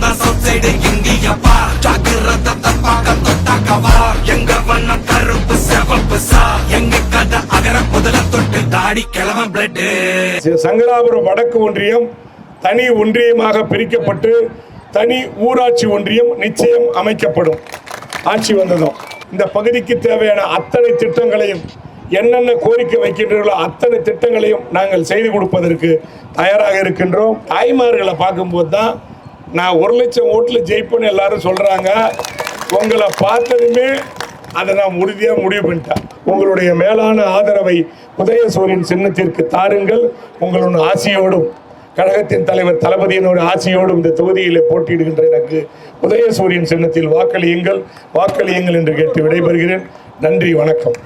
தான் south side இந்திய பார் ஜாகிரத தப்பாக தொட்டாக்கவா எங்க வண்ணம் கருப்பு சிவப்பு சார் எங்க கதை அகர முதல தொட்டு தாடி கிளம்ப பிளட். சங்கராபுரம் வடக்கு ஒன்றியம் தனி ஒன்றியமாக பிரிக்கப்பட்டு தனி ஊராட்சி ஒன்றியம் நிச்சயம் அமைக்கப்படும். ஆட்சி வந்ததும் இந்த பகுதிக்கு தேவையான அத்தனை திட்டங்களையும் என்னென்ன கோரிக்கை வைக்கின்றீர்களோ அத்தனை திட்டங்களையும் நாங்கள் செய்து கொடுப்பதற்கு தயாராக இருக்கின்றோம். தாய்மார்களை பார்க்கும்போது தான் நான் 1 லட்சம் ஓட்டில் ஜெயிப்பேன்னு எல்லாரும் சொல்றாங்க. உங்களை பார்த்ததுமே அதை நான் உறுதியாக முடிவு பண்ணிட்டேன். உங்களுடைய மேலான ஆதரவை உதயசூரியன் சின்னத்திற்கு தாருங்கள். உங்களோட ஆசையோடும் கழகத்தின் தலைவர் தளபதியினோட ஆசையோடும் இந்த தொகுதியில் போட்டியிடுகின்ற எனக்கு உதயசூரியன் சின்னத்தில் வாக்களியுங்கள் வாக்களியுங்கள் என்று கேட்டு விடைபெறுகிறேன். நன்றி, வணக்கம்.